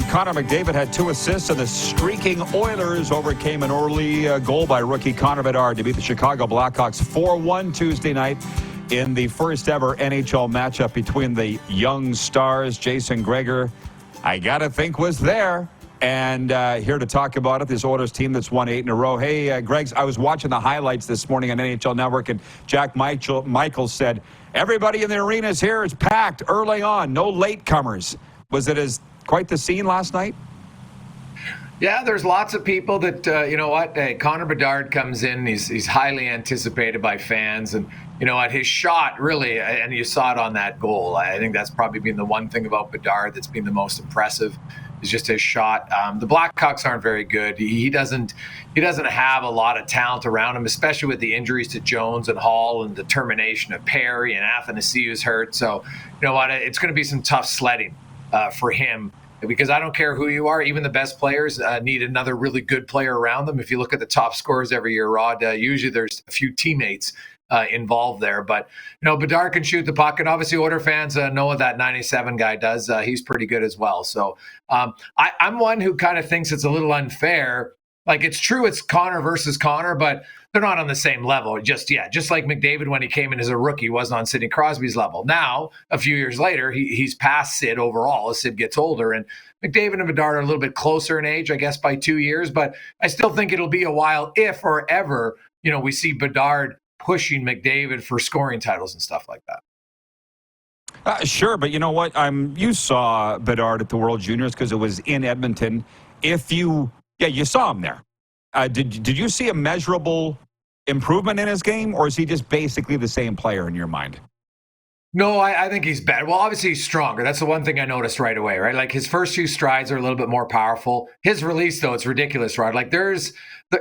Connor McDavid had 2 assists, and the streaking Oilers overcame an early goal by rookie Connor Bedard to beat the Chicago Blackhawks 4-1 Tuesday night in the first ever NHL matchup between the young stars. Jason Gregor, I got to think, was there. And here to talk about it, this Oilers team that's won 8 in a row. Hey, Greg, I was watching the highlights this morning on NHL Network, and Jack Michaels said, everybody in the arenas here is packed early on, no latecomers. Was it quite the scene last night? Yeah, there's lots of people that, you know what, hey, Connor Bedard comes in, he's highly anticipated by fans, and you know what, his shot really, and you saw it on that goal, I think that's probably been the one thing about Bedard that's been the most impressive, is just his shot. The Blackhawks aren't very good. He doesn't have a lot of talent around him, especially with the injuries to Jones and Hall and the termination of Perry and Athanasiou's hurt. So, you know what, it's going to be some tough sledding for him, because I don't care who you are, even the best players need another really good player around them. If you look at the top scorers every year, Rod, usually there's a few teammates involved there. But, you know, Bedard can shoot the puck, and obviously Oilers fans know what that 97 guy does. He's pretty good as well. So I'm one who kind of thinks it's a little unfair. Like, it's true it's Connor versus Connor, but they're not on the same level just yet. Just like McDavid, when he came in as a rookie, wasn't on Sidney Crosby's level. Now, a few years later, he's past Sid overall as Sid gets older. And McDavid and Bedard are a little bit closer in age, I guess, by 2 years. But I still think it'll be a while, if or ever, you know, we see Bedard pushing McDavid for scoring titles and stuff like that. Sure, but you know what? You saw Bedard at the World Juniors because it was in Edmonton. You saw him there. Did you see a measurable improvement in his game, or is he just basically the same player in your mind? No, I think he's better. Well, obviously he's stronger. That's the one thing I noticed right away, right? Like, his first few strides are a little bit more powerful. His release, though, it's ridiculous, Rod. Like,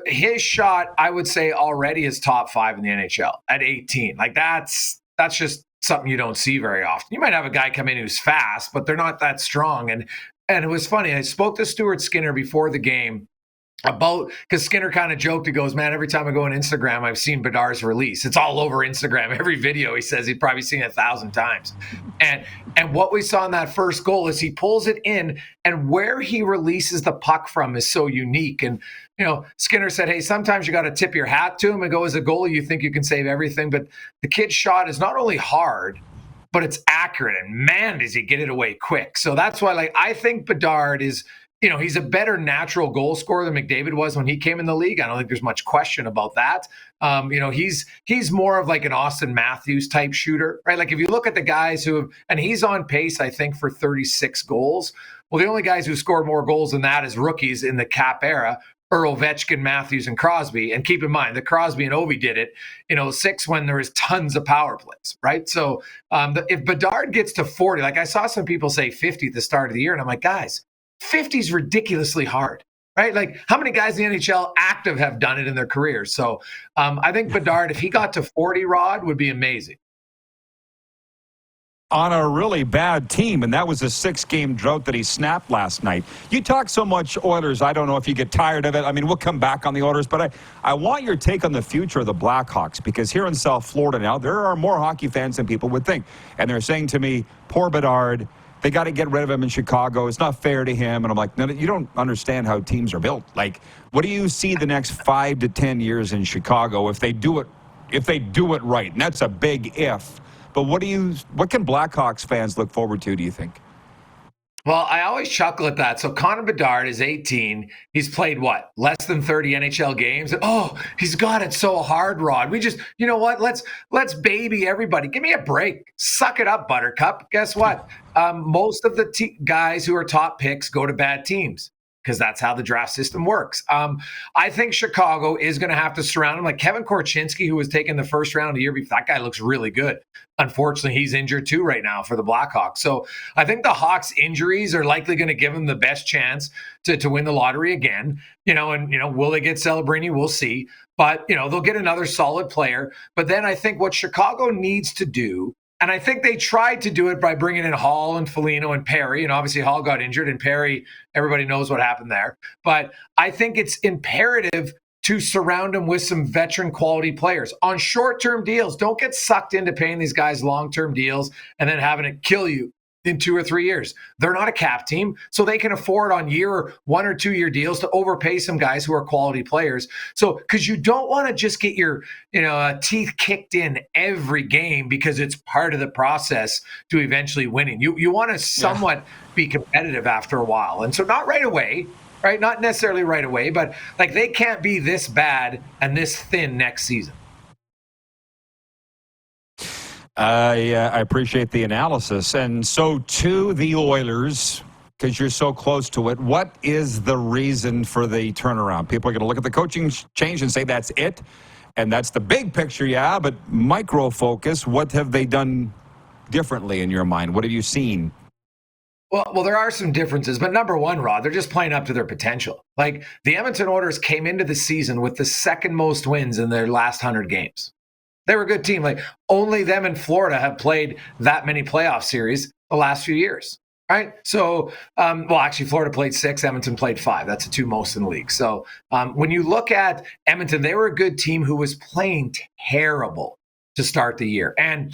his shot, I would say, already is top 5 in the NHL at 18. Like, that's just something you don't see very often. You might have a guy come in who's fast, but they're not that strong. And it was funny. I spoke to Stuart Skinner before the game because Skinner kind of joked. He goes, man, every time I go on Instagram, I've seen Bedard's release. It's all over Instagram. Every video, he says, he'd probably seen it 1,000 times. And what we saw in that first goal is he pulls it in, and where he releases the puck from is so unique. And, you know, Skinner said, hey, sometimes you got to tip your hat to him and go, as a goalie, you think you can save everything. But the kid's shot is not only hard, but it's accurate. And man, does he get it away quick. So that's why, like, I think Bedard is, you know, he's a better natural goal scorer than McDavid was when he came in the league. I don't think there's much question about that. You know, he's more of like an Austin Matthews type shooter, right? Like, if you look at the guys and he's on pace, I think, for 36 goals. Well, the only guys who scored more goals than that as rookies in the Cap era are Ovechkin, Matthews, and Crosby. And keep in mind that Crosby and Ovi did it in 06 when there was tons of power plays, right? So if Bedard gets to 40, like I saw some people say 50 at the start of the year, and I'm like, guys, 50 is ridiculously hard, right? Like, how many guys in the NHL active have done it in their careers? So I think Bedard, if he got to 40, Rod, would be amazing. On a really bad team, and that was a 6-game drought that he snapped last night. You talk so much Oilers, I don't know if you get tired of it. I mean, we'll come back on the Oilers, but I want your take on the future of the Blackhawks, because here in South Florida now, there are more hockey fans than people would think. And they're saying to me, poor Bedard, they got to get rid of him in Chicago. It's not fair to him. And I'm like, no, you don't understand how teams are built. Like, what do you see the next 5 to 10 years in Chicago if they do it right? And that's a big if. But what can Blackhawks fans look forward to, do you think? Well, I always chuckle at that. So Connor Bedard is 18. He's played, what, less than 30 NHL games? Oh, he's got it so hard, Rod. We just, you know what? Let's baby everybody. Give me a break. Suck it up, Buttercup. Guess what? Most of the guys who are top picks go to bad teams, because that's how the draft system works. I think Chicago is going to have to surround him. Like Kevin Korchinski, who was taken the first round a year before, that guy looks really good. Unfortunately, he's injured too right now for the Blackhawks. So I think the Hawks' injuries are likely going to give them the best chance to win the lottery again. Will they get Celebrini? We'll see. But, they'll get another solid player. But then I think what Chicago needs to do, and I think they tried to do it by bringing in Hall and Foligno and Perry. And obviously Hall got injured, and Perry, everybody knows what happened there. But I think it's imperative to surround him with some veteran quality players on short-term deals. Don't get sucked into paying these guys long-term deals and then having it kill you in 2 or 3 years. They're not a cap team, so they can afford on 1 or 2 year deals to overpay some guys who are quality players. So because you don't want to just get your teeth kicked in every game because it's part of the process to eventually winning. You want to somewhat be competitive after a while, and so not right away. Right, not necessarily right away, but like they can't be this bad and this thin next season. I appreciate the analysis. And so to the Oilers, because you're so close to it, what is the reason for the turnaround? People are going to look at the coaching change and say that's it. And that's the big picture, yeah, but micro focus, what have they done differently in your mind? What have you seen? Well, there are some differences, but number one, Rod, they're just playing up to their potential. Like the Edmonton Oilers came into the season with the second most wins in their last 100 games. They were a good team. Like only them and Florida have played that many playoff series the last few years, right? So, actually, Florida played 6, Edmonton played 5. That's the 2 most in the league. So when you look at Edmonton, they were a good team who was playing terrible to start the year. And,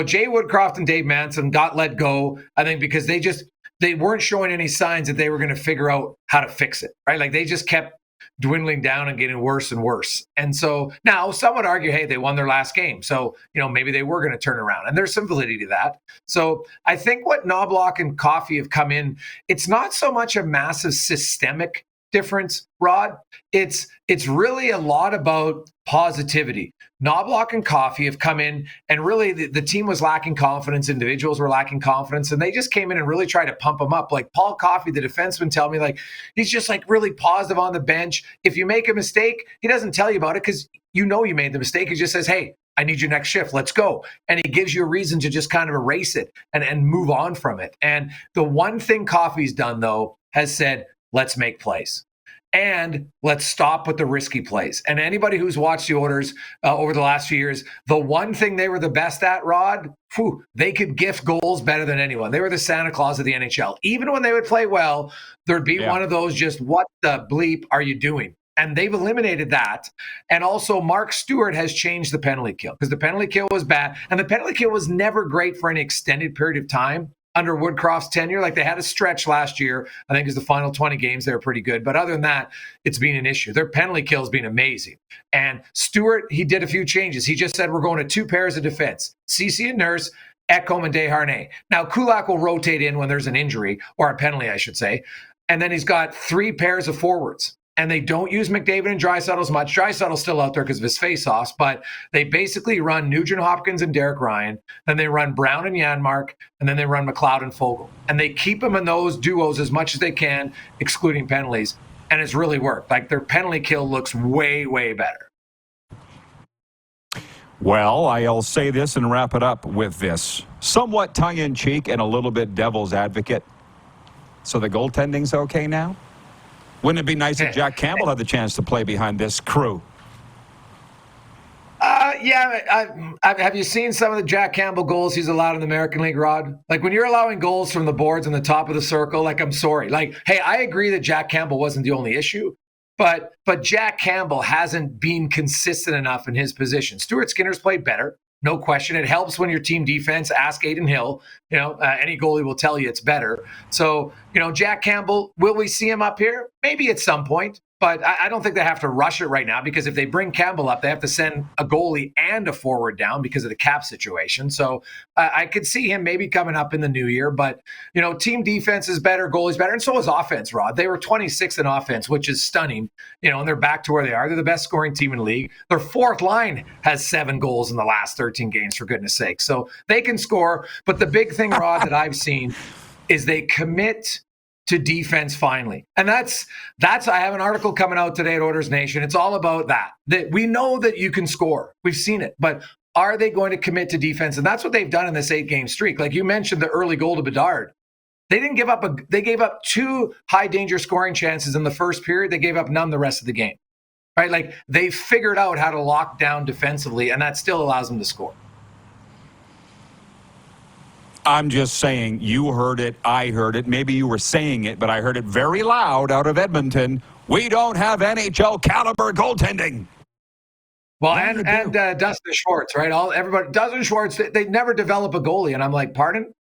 Jay Woodcroft and Dave Manson got let go, I think, because they weren't showing any signs that they were going to figure out how to fix it, right? Like they just kept dwindling down and getting worse and worse. And so now some would argue, hey, they won their last game. So, maybe they were going to turn around. And there's some validity to that. So I think what Knobloch and Coffey have come in, it's not so much a massive systemic difference, Rod. It's really a lot about positivity. Knobloch and Coffey have come in and really the team was lacking confidence. Individuals were lacking confidence and they just came in and really tried to pump them up. Like Paul Coffey, the defenseman, tell me like, he's just like really positive on the bench. If you make a mistake, he doesn't tell you about it because you made the mistake. He just says, hey, I need your next shift. Let's go. And he gives you a reason to just kind of erase it and move on from it. And the one thing Coffey's done though, has said, let's make plays. And let's stop with the risky plays. And anybody who's watched the Oilers over the last few years, the one thing they were the best at, Rod, they could gift goals better than anyone. They were the Santa Claus of the NHL. Even when they would play well, there'd be one of those just, what the bleep are you doing? And they've eliminated that. And also Mark Stewart has changed the penalty kill because the penalty kill was bad. And the penalty kill was never great for any extended period of time. Under Woodcroft's tenure, like they had a stretch last year. I think it was the final 20 games. They were pretty good. But other than that, it's been an issue. Their penalty kill has been amazing. And Stewart, he did a few changes. He just said, we're going to 2 pairs of defense, Ceci and Nurse, Ekholm and Desharnais. Now, Kulak will rotate in when there's an injury or a penalty, I should say. And then he's got 3 pairs of forwards. And they don't use McDavid and Draisaitl as much. Draisaitl's still out there because of his face-offs, but they basically run Nugent Hopkins and Derek Ryan, then they run Brown and Janmark, and then they run McLeod and Fogle. And they keep them in those duos as much as they can, excluding penalties, and it's really worked. Like their penalty kill looks way, way better. Well, I'll say this and wrap it up with this. Somewhat tongue-in-cheek and a little bit devil's advocate. So the goaltending's okay now? Wouldn't it be nice if Jack Campbell had the chance to play behind this crew? Have you seen some of the Jack Campbell goals he's allowed in the American League, Rod? Like when you're allowing goals from the boards on the top of the circle, like I'm sorry. Like, hey, I agree that Jack Campbell wasn't the only issue, but Jack Campbell hasn't been consistent enough in his position. Stuart Skinner's played better. No question. It helps when your team defense, ask Aiden Hill, any goalie will tell you it's better. So, Jack Campbell, will we see him up here? Maybe at some point, but I don't think they have to rush it right now because if they bring Campbell up, they have to send a goalie and a forward down because of the cap situation. So I could see him maybe coming up in the new year, but, team defense is better, goalie's better, and so is offense, Rod. They were 26th in offense, which is stunning, and they're back to where they are. They're the best scoring team in the league. Their fourth line has 7 goals in the last 13 games, for goodness sake. So they can score, but the big thing, Rod, that I've seen is they commit to defense finally. And that's I have an article coming out today at Oilers Nation. It's all about that we know that you can score. We've seen it, but are they going to commit to defense? And that's what they've done in this 8-game streak. Like you mentioned, the early goal to Bedard. They didn't give up they gave up 2 high danger scoring chances in the first period. They gave up none the rest of the game. Right? Like they figured out how to lock down defensively, and that still allows them to score. I'm just saying, you heard it, I heard it. Maybe you were saying it, but I heard it very loud out of Edmonton. We don't have NHL caliber goaltending. Well, and Dustin Schwartz, right? Dustin Schwartz, they never develop a goalie. And I'm like, pardon?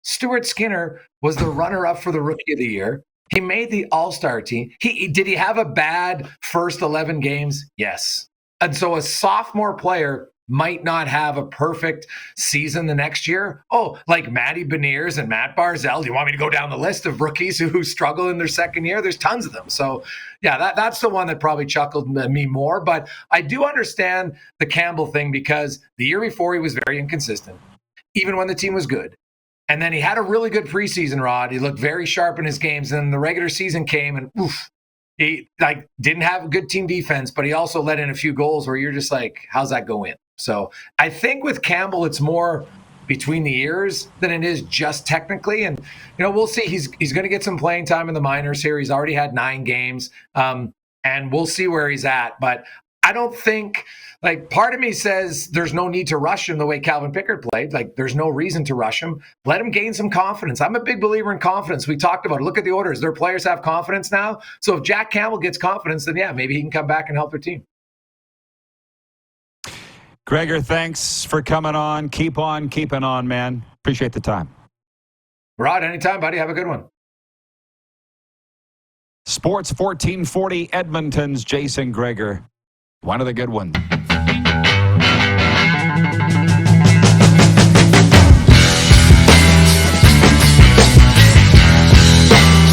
Stuart Skinner was the runner-up for the Rookie of the Year. He made the All-Star team. Did he have a bad first 11 games? Yes. And so a sophomore player might not have a perfect season the next year. Oh, like Matty Beniers and Matt Barzal. Do you want me to go down the list of rookies who struggle in their second year? There's tons of them. So, yeah, that's the one that probably chuckled me more. But I do understand the Campbell thing because the year before he was very inconsistent, even when the team was good. And then he had a really good preseason, Rod. He looked very sharp in his games. And the regular season came and he didn't have a good team defense, but he also let in a few goals where you're just like, how's that go in? So I think with Campbell, it's more between the ears than it is just technically. And, we'll see. He's going to get some playing time in the minors here. He's already had 9 games, and we'll see where he's at. But I don't think, part of me says there's no need to rush him the way Calvin Pickard played. There's no reason to rush him. Let him gain some confidence. I'm a big believer in confidence. We talked about it. Look at the Oilers. Their players have confidence now. So if Jack Campbell gets confidence, then yeah, maybe he can come back and help their team. Gregor, thanks for coming on. Keep on keeping on, man. Appreciate the time. Rod, anytime, buddy. Have a good one. Sports 1440 Edmonton's Jason Gregor. One of the good ones.